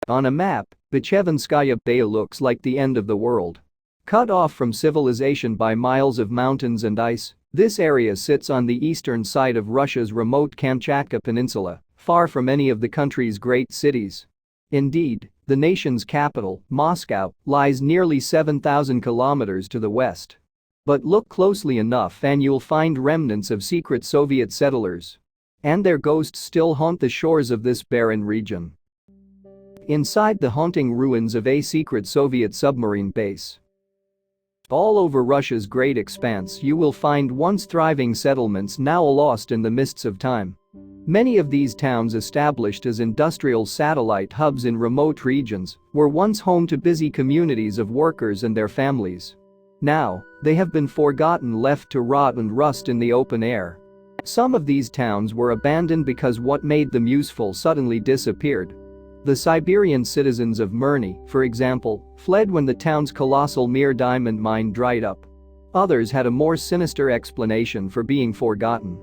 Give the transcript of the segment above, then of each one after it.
On a map, Bechevinskaya Bay looks like the end of the world. Cut off from civilization by miles of mountains and ice, this area sits on the eastern side of Russia's remote Kamchatka Peninsula, far from any of the country's great cities. Indeed, the nation's capital, Moscow, lies nearly 7,000 kilometers to the west. But look closely enough and you'll find remnants of secret Soviet settlers. And their ghosts still haunt the shores of this barren region. Inside the haunting ruins of a secret Soviet submarine base. All over Russia's great expanse you will find once thriving settlements now lost in the mists of time. Many of these towns, established as industrial satellite hubs in remote regions, were once home to busy communities of workers and their families. Now, they have been forgotten, left to rot and rust in the open air. Some of these towns were abandoned because what made them useful suddenly disappeared. The Siberian citizens of Mirny, for example, fled when the town's colossal Mir diamond mine dried up. Others had a more sinister explanation for being forgotten.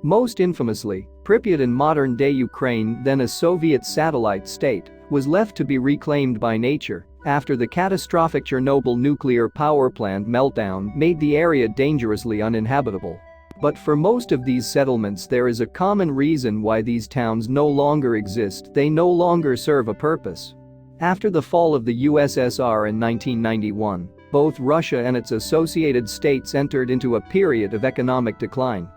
Most infamously, Pripyat in modern-day Ukraine, then a Soviet satellite state, was left to be reclaimed by nature after the catastrophic Chernobyl nuclear power plant meltdown made the area dangerously uninhabitable. But for most of these settlements there is a common reason why these towns no longer exist: they no longer serve a purpose. After the fall of the USSR in 1991, both Russia and its associated states entered into a period of economic decline.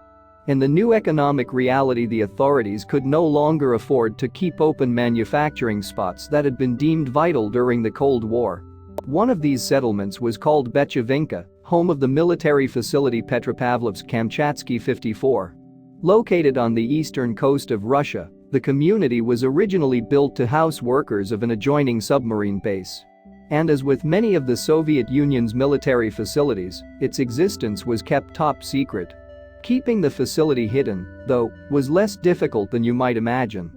In the new economic reality, the authorities could no longer afford to keep open manufacturing spots that had been deemed vital during the Cold War. One of these settlements was called Bechevinka, home of the military facility Petropavlovsk-Kamchatsky 54. Located on the eastern coast of Russia, the community was originally built to house workers of an adjoining submarine base. And as with many of the Soviet Union's military facilities, its existence was kept top secret. Keeping the facility hidden, though, was less difficult than you might imagine.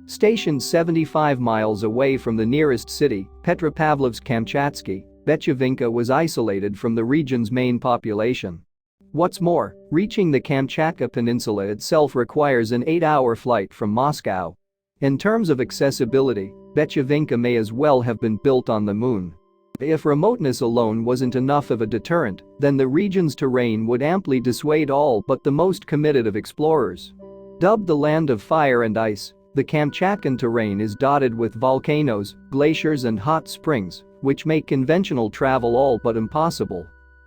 Stationed 75 miles away from the nearest city, Petropavlovsk-Kamchatsky, Bechevinka was isolated from the region's main population. What's more, reaching the Kamchatka Peninsula itself requires an 8-hour flight from Moscow. In terms of accessibility, Bechevinka may as well have been built on the moon. If remoteness alone wasn't enough of a deterrent, then the region's terrain would amply dissuade all but the most committed of explorers. Dubbed the land of fire and ice, the Kamchatkan terrain is dotted with volcanoes, glaciers and hot springs, which make conventional travel all but impossible.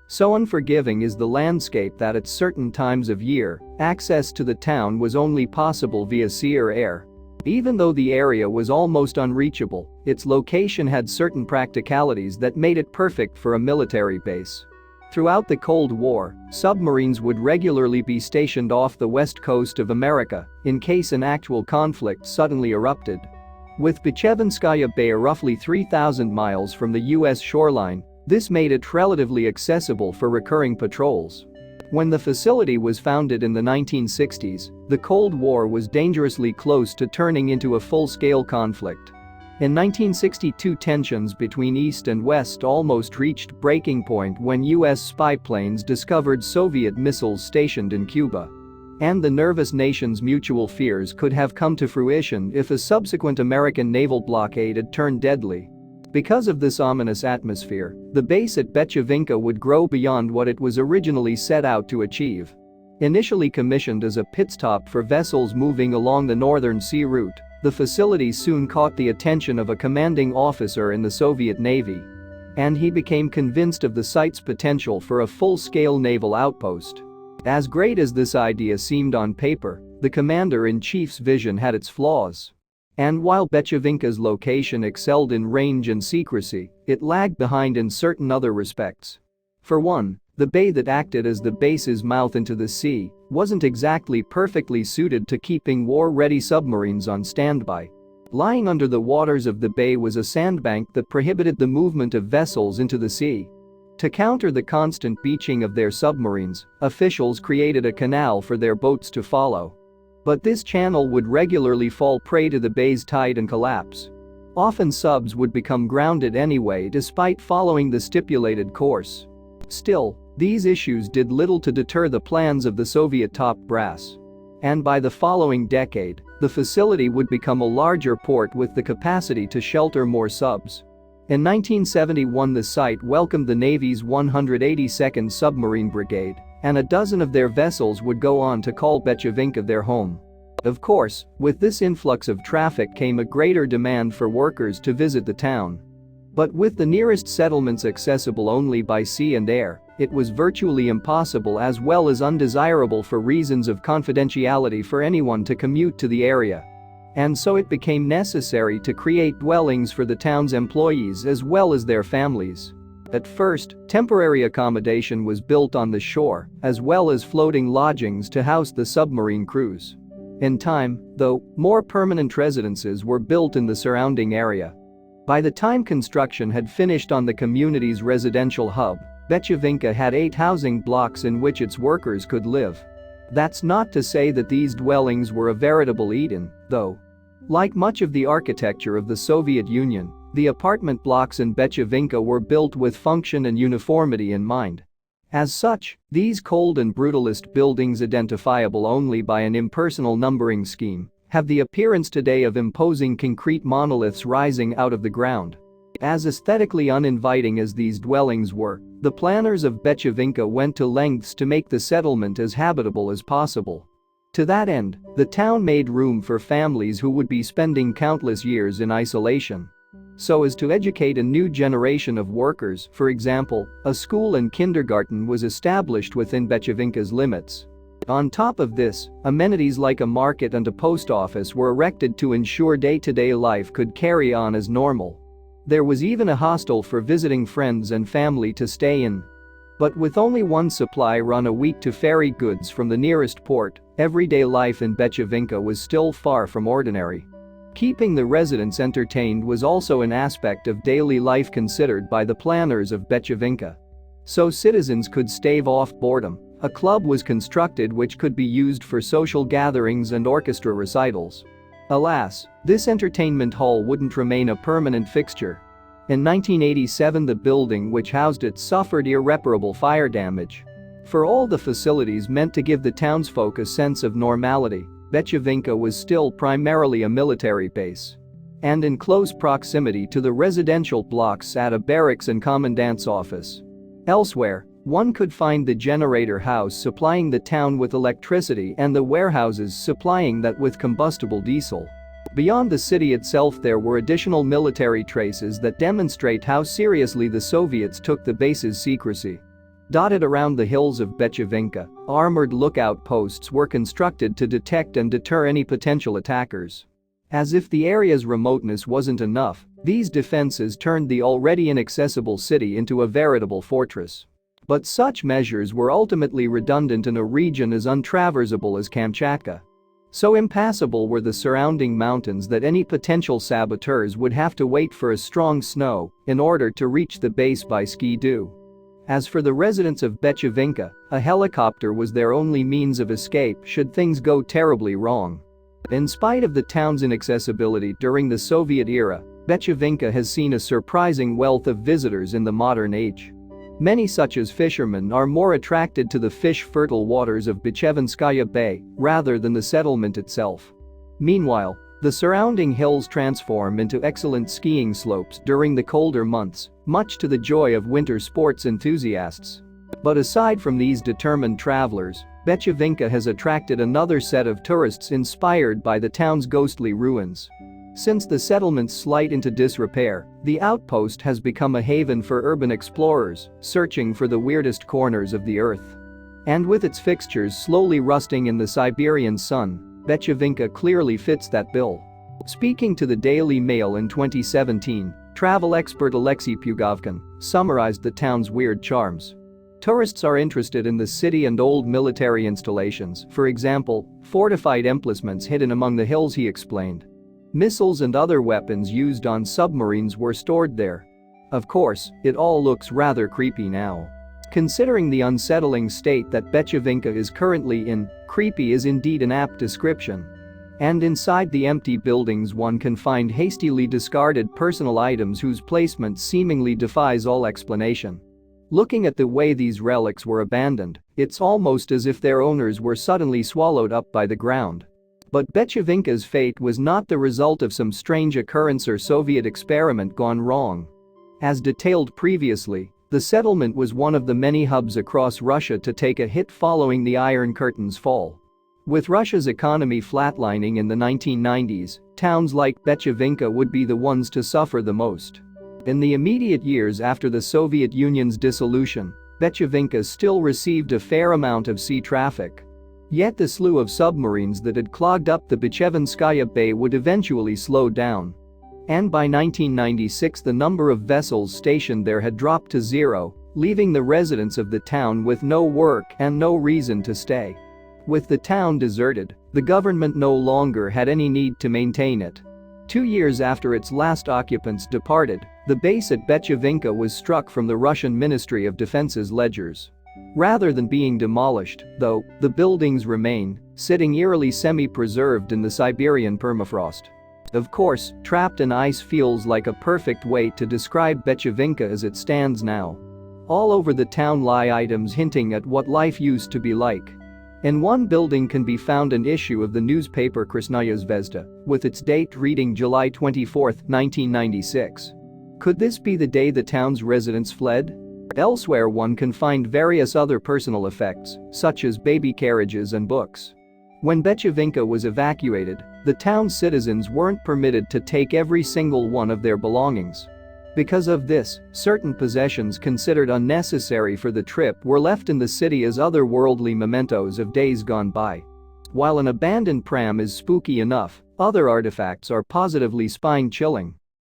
So unforgiving is the landscape that at certain times of year, access to the town was only possible via sea or air. Even though the area was almost unreachable, its location had certain practicalities that made it perfect for a military base. Throughout the Cold War, submarines would regularly be stationed off the west coast of America in case an actual conflict suddenly erupted. With Bechevinskaya Bay roughly 3,000 miles from the US shoreline, this made it relatively accessible for recurring patrols. When the facility was founded in the 1960s, the Cold War was dangerously close to turning into a full-scale conflict. In 1962, tensions between East and West almost reached breaking point when US spy planes discovered Soviet missiles stationed in Cuba. And the nervous nations' mutual fears could have come to fruition if a subsequent American naval blockade had turned deadly. Because of this ominous atmosphere, the base at Bechevinka would grow beyond what it was originally set out to achieve. Initially commissioned as a pit stop for vessels moving along the Northern Sea route, the facility soon caught the attention of a commanding officer in the Soviet Navy. And he became convinced of the site's potential for a full-scale naval outpost. As great as this idea seemed on paper, the commander-in-chief's vision had its flaws. And while Bechevinka's location excelled in range and secrecy, it lagged behind in certain other respects. For one, the bay that acted as the base's mouth into the sea wasn't exactly perfectly suited to keeping war-ready submarines on standby. Lying under the waters of the bay was a sandbank that prohibited the movement of vessels into the sea. To counter the constant beaching of their submarines, officials created a canal for their boats to follow. But this channel would regularly fall prey to the bay's tide and collapse. Often subs would become grounded anyway despite following the stipulated course. Still, these issues did little to deter the plans of the Soviet top brass. And by the following decade, the facility would become a larger port with the capacity to shelter more subs. In 1971, the site welcomed the Navy's 182nd Submarine Brigade, and a dozen of their vessels would go on to call Bechevinka their home. Of course, with this influx of traffic came a greater demand for workers to visit the town. But with the nearest settlements accessible only by sea and air, it was virtually impossible as well as undesirable for reasons of confidentiality for anyone to commute to the area. And so it became necessary to create dwellings for the town's employees as well as their families. At first, temporary accommodation was built on the shore, as well as floating lodgings to house the submarine crews. In time, though, more permanent residences were built in the surrounding area. By the time construction had finished on the community's residential hub, Bechevinka had 8 housing blocks in which its workers could live. That's not to say that these dwellings were a veritable Eden, though. Like much of the architecture of the Soviet Union, the apartment blocks in Bechevinka were built with function and uniformity in mind. As such, these cold and brutalist buildings, identifiable only by an impersonal numbering scheme, have the appearance today of imposing concrete monoliths rising out of the ground. As aesthetically uninviting as these dwellings were, the planners of Bechevinka went to lengths to make the settlement as habitable as possible. To that end, the town made room for families who would be spending countless years in isolation. So as to educate a new generation of workers, for example, a school and kindergarten was established within Bechevinka's limits. On top of this, amenities like a market and a post office were erected to ensure day-to-day life could carry on as normal. There was even a hostel for visiting friends and family to stay in. But with only one supply run a week to ferry goods from the nearest port, everyday life in Bechevinka was still far from ordinary. Keeping the residents entertained was also an aspect of daily life considered by the planners of Bechevinka. So citizens could stave off boredom. A club was constructed which could be used for social gatherings and orchestra recitals. Alas, this entertainment hall wouldn't remain a permanent fixture. In 1987, the building which housed it suffered irreparable fire damage. For all the facilities meant to give the townsfolk a sense of normality, Bechevinka was still primarily a military base. And in close proximity to the residential blocks sat a barracks and commandant's office. Elsewhere, one could find the generator house supplying the town with electricity and the warehouses supplying that with combustible diesel. Beyond the city itself, there were additional military traces that demonstrate how seriously the Soviets took the base's secrecy. Dotted around the hills of Bechevinka, armored lookout posts were constructed to detect and deter any potential attackers. As if the area's remoteness wasn't enough, these defenses turned the already inaccessible city into a veritable fortress. But such measures were ultimately redundant in a region as untraversable as Kamchatka. So impassable were the surrounding mountains that any potential saboteurs would have to wait for a strong snow in order to reach the base by ski-doo. As for the residents of Bechevinka, a helicopter was their only means of escape should things go terribly wrong. In spite of the town's inaccessibility during the Soviet era, Bechevinka has seen a surprising wealth of visitors in the modern age. Many, such as fishermen, are more attracted to the fish-fertile waters of Bechevinskaya Bay rather than the settlement itself. Meanwhile, the surrounding hills transform into excellent skiing slopes during the colder months, much to the joy of winter sports enthusiasts. But aside from these determined travelers, Bechevinka has attracted another set of tourists inspired by the town's ghostly ruins. Since the settlement's slight into disrepair, the outpost has become a haven for urban explorers searching for the weirdest corners of the earth. And with its fixtures slowly rusting in the Siberian sun, Bechevinka clearly fits that bill. Speaking to the Daily Mail in 2017, travel expert Alexei Pugovkin summarized the town's weird charms. Tourists are interested in the city and old military installations, for example, fortified emplacements hidden among the hills, he explained. Missiles and other weapons used on submarines were stored there. Of course, it all looks rather creepy now. Considering the unsettling state that Bechevinka is currently in, creepy is indeed an apt description. And inside the empty buildings one can find hastily discarded personal items whose placement seemingly defies all explanation. Looking at the way these relics were abandoned, it's almost as if their owners were suddenly swallowed up by the ground. But Bechevinka's fate was not the result of some strange occurrence or Soviet experiment gone wrong. As detailed previously, the settlement was one of the many hubs across Russia to take a hit following the Iron Curtain's fall. With Russia's economy flatlining in the 1990s, towns like Bechevinka would be the ones to suffer the most. In the immediate years after the Soviet Union's dissolution, Bechevinka still received a fair amount of sea traffic. Yet the slew of submarines that had clogged up the Bechevinskaya Bay would eventually slow down. And by 1996 the number of vessels stationed there had dropped to zero, leaving the residents of the town with no work and no reason to stay. With the town deserted, the government no longer had any need to maintain it. 2 years after its last occupants departed, the base at Bechevinka was struck from the Russian Ministry of Defense's ledgers. Rather than being demolished, though, the buildings remain, sitting eerily semi-preserved in the Siberian permafrost. Of course, trapped in ice feels like a perfect way to describe Bechevinka as it stands now. All over the town lie items hinting at what life used to be like. In one building can be found an issue of the newspaper Krasnaya Zvezda, with its date reading July 24, 1996. Could this be the day the town's residents fled? Elsewhere one can find various other personal effects, such as baby carriages and books. When Bechevinka was evacuated, the town's citizens weren't permitted to take every single one of their belongings. Because of this, certain possessions considered unnecessary for the trip were left in the city as otherworldly mementos of days gone by. While an abandoned pram is spooky enough, other artifacts are positively spine-chilling.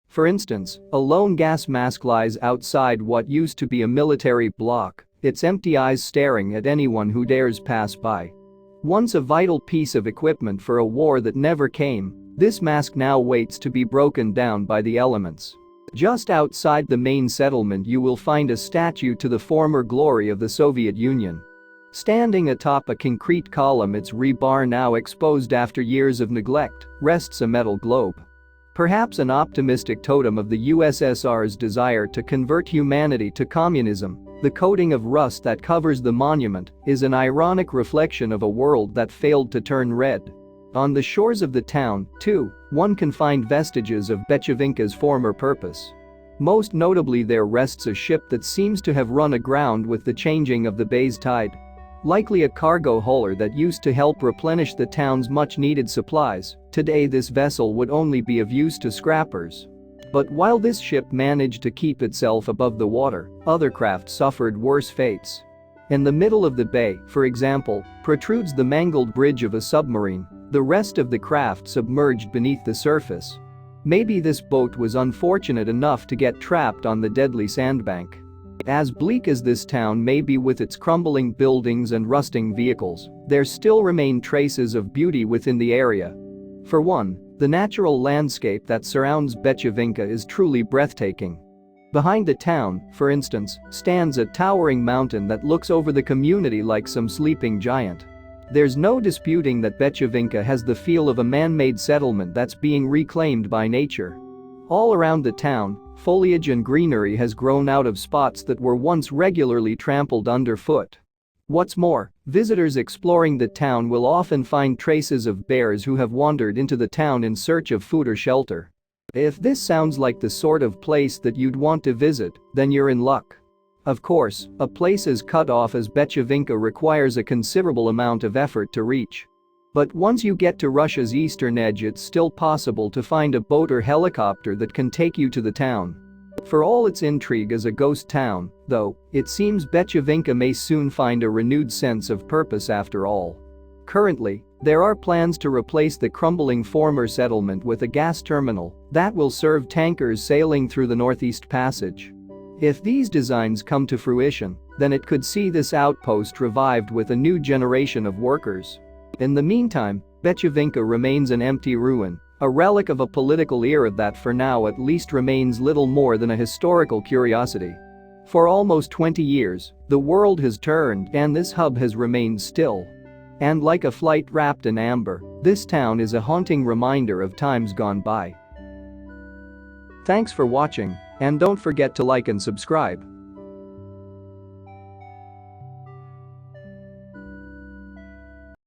For instance, a lone gas mask lies outside what used to be a military block, its empty eyes staring at anyone who dares pass by. Once a vital piece of equipment for a war that never came, this mask now waits to be broken down by the elements. Just outside the main settlement you will find a statue to the former glory of the Soviet Union. Standing atop a concrete column, its rebar now exposed after years of neglect, rests a metal globe. Perhaps an optimistic totem of the USSR's desire to convert humanity to communism, the coating of rust that covers the monument is an ironic reflection of a world that failed to turn red. On the shores of the town, too, one can find vestiges of Bechevinka's former purpose. Most notably there rests a ship that seems to have run aground with the changing of the bay's tide. Likely a cargo hauler that used to help replenish the town's much-needed supplies, today this vessel would only be of use to scrappers. But while this ship managed to keep itself above the water, other craft suffered worse fates. In the middle of the bay, for example, protrudes the mangled bridge of a submarine, the rest of the craft submerged beneath the surface. Maybe this boat was unfortunate enough to get trapped on the deadly sandbank. As bleak as this town may be with its crumbling buildings and rusting vehicles, there still remain traces of beauty within the area. For one, the natural landscape that surrounds Bechevinka is truly breathtaking. Behind the town, for instance, stands a towering mountain that looks over the community like some sleeping giant. There's no disputing that Bechevinka has the feel of a man-made settlement that's being reclaimed by nature. All around the town, foliage and greenery has grown out of spots that were once regularly trampled underfoot. What's more, visitors exploring the town will often find traces of bears who have wandered into the town in search of food or shelter. If this sounds like the sort of place that you'd want to visit, then you're in luck. Of course, a place as cut off as Bechevinka requires a considerable amount of effort to reach. But once you get to Russia's eastern edge, it's still possible to find a boat or helicopter that can take you to the town. For all its intrigue as a ghost town, though, it seems Bechevinka may soon find a renewed sense of purpose after all. Currently, there are plans to replace the crumbling former settlement with a gas terminal that will serve tankers sailing through the Northeast Passage. If these designs come to fruition, then it could see this outpost revived with a new generation of workers. In the meantime, Bechevinka remains an empty ruin, a relic of a political era that for now at least remains little more than a historical curiosity. For almost 20 years, the world has turned and this hub has remained still. And like a flight wrapped in amber, this town is a haunting reminder of times gone by. Thanks for watching, and don't forget to like and subscribe.